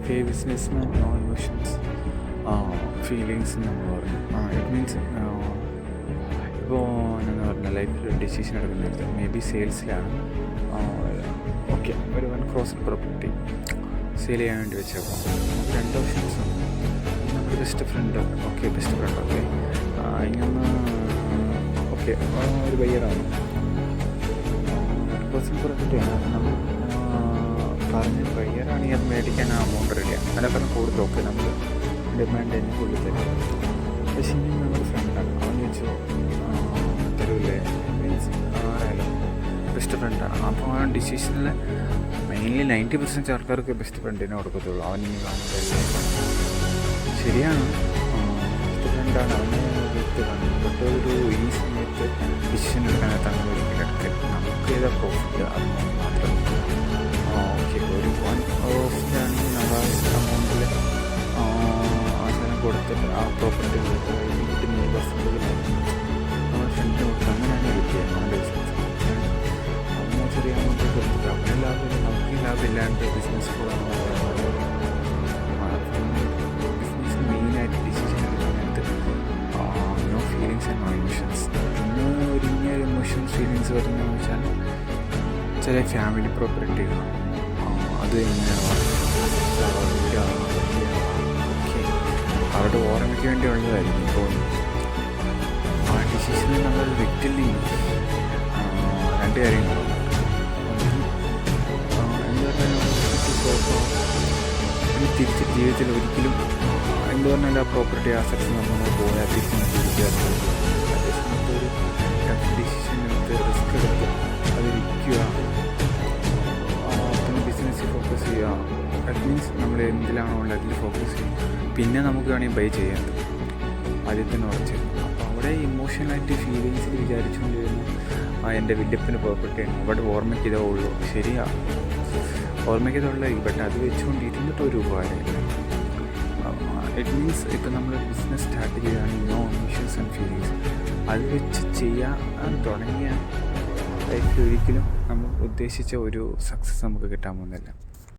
Okay, businessman no emotions feelings നമ്മൾ പറഞ്ഞു. It means ഇപ്പോൾ എന്ന് പറഞ്ഞാൽ ലൈഫിൽ ഡിസിഷൻ എടുക്കുന്നത് മേ ബി സെയിൽസിലാണ്. ഓക്കെ, ഒരു 1 crore പ്രോപ്പർട്ടി സെയിൽ ചെയ്യാൻ വേണ്ടി വെച്ചേക്കാം. രണ്ട് ഓപ്ഷൻസ് ഉണ്ട്. നമ്മുടെ ബെസ്റ്റ് ഫ്രണ്ട്, ഓക്കെ ഇങ്ങനെ ഓക്കെ ഒരു ബയ്യറാണ്. 1 crore പ്രോപ്പർട്ടിയാണ്. നമ്മൾ പറഞ്ഞ് ബയ്യറാണെങ്കിൽ അത് മേടിക്കാൻ എമൗണ്ട് റെഡിയാണ്. അതിനേക്കാളും കൂടുതൽ ഓക്കെ നമ്മൾ ഡിമാൻഡ് തന്നെ കൂടുതൽ തരും. പക്ഷേ ഇനി നമ്മുടെ ഫ്രണ്ടാണ്, അവൻ ചോദിച്ചു തരൂല്ലേ, മീൻസ് ആരായാലും ബെസ്റ്റ് ഫ്രണ്ടാണ്. അപ്പോൾ ആ ഡിസിഷനിൽ മെയിൻലി 90% ആൾക്കാർക്ക് ബെസ്റ്റ് ഫ്രണ്ടിനെ കൊടുക്കത്തുള്ളൂ. അവനിനി കാണുന്നില്ല, ശരിയാണ്, ബെസ്റ്റ് ഫ്രണ്ടാണ്, അവനെ ബട്ട് ഒരു ഈ സമയത്ത് ഡിസിഷൻ എടുക്കാനായിട്ട് അങ്ങനെ ഒരിക്കലും എടുക്കരുത്. നമുക്ക് ഏതാ പ്രോഫിറ്റ് അത് മാത്രം. ഓക്കെ, ഒരു 1 crore നമ്മൾ എമൗണ്ടിൽ അവസാനം കൊടുത്തിട്ട് ആ പ്രോപ്പർട്ടി കൊടുത്ത് കിട്ടുന്ന 1% നമ്മൾ ഫ്രണ്ടിന് കൊടുത്ത് അങ്ങനെയാണ് കിട്ടിയത്. നമ്മുടെ ബിസിനസ് അങ്ങനെ ചെറിയ എമൗണ്ട് കൊടുത്തിട്ട് അവന് ലാഭമില്ല, നമുക്ക് ലാഭമില്ലാണ്ട് ബിസിനസ് കൂടാൻ ബിസിനസ് മെയിനായിട്ട് ഡിസിഷൻ എടുക്കാനായിട്ട് no feelings and no emotions. പിന്നെ ഒരു ഇമോഷൻസ് ഫീലിങ്സ് വരുന്നതെന്ന് വെച്ചാൽ ചില ഫാമിലി പ്രോപ്പർട്ടികൾ അത് എങ്ങനെയാണ് ഓക്കെ അവരുടെ ഓർമ്മയ്ക്ക് വേണ്ടി ഉള്ളതായിരിക്കും. ഇപ്പോൾ ആ ഡിസിഷനിൽ നമ്മൾ വിറ്റില്ലെങ്കിൽ 2 കാര്യങ്ങളുണ്ട്. എന്ന് പറഞ്ഞാൽ തിരിച്ച് ജീവിതത്തിൽ ഒരിക്കലും എന്ത് പറഞ്ഞാൽ ആ പ്രോപ്പർട്ടി ആസക്സ് നമ്മൾ പോയാൽ തിരിച്ച് ജീവിക്കാറുണ്ട്. അതേസമയത്ത് ഒരു ടഫ് ഡിസിഷൻ എടുത്ത് റിസ്ക് എടുത്ത് അതിരിക്കുക, പിന്നെ ബിസിനസ്സിൽ ഫോക്കസ് ചെയ്യുക. ദാറ്റ് മീൻസ് നമ്മൾ എന്തിലാണോ ഉള്ളത് അതിൽ ഫോക്കസ് ചെയ്യും. പിന്നെ നമുക്ക് വേണമെങ്കിൽ ബൈ ചെയ്യാം ആദ്യത്തിന് ഉറച്ച്. അപ്പോൾ അവിടെ ഇമോഷണലായിട്ട് ഫീലിങ്സിൽ വിചാരിച്ചുകൊണ്ടിരുന്നു എൻ്റെ വില്ലപ്പിന് പ്രോപ്പർട്ടിയാണ്, അവിടെ ഓർമ്മയ്ക്ക് ഇതേ ഉള്ളൂ. ശരിയാണ്, ഓർമ്മയ്ക്ക് ഇതുള്ളതായിരിക്കും, ബട്ട് അത് വെച്ചുകൊണ്ട് ഇരുന്നിട്ടൊരു ഉപകാരമില്ല. ഇറ്റ് മീൻസ് ഇപ്പം നമ്മൾ ബിസിനസ് സ്റ്റാർട്ട് ചെയ്യുകയാണെങ്കിൽ നോ ഇമോഷൻസ് ആൻഡ് ഫീലിങ്സ് അത് വെച്ച് ചെയ്യാൻ തുടങ്ങിയ ലൈഫിൽ ഒരിക്കലും നമ്മൾ ഉദ്ദേശിച്ച ഒരു സക്സസ് നമുക്ക് കിട്ടാൻ പോകുന്നില്ല.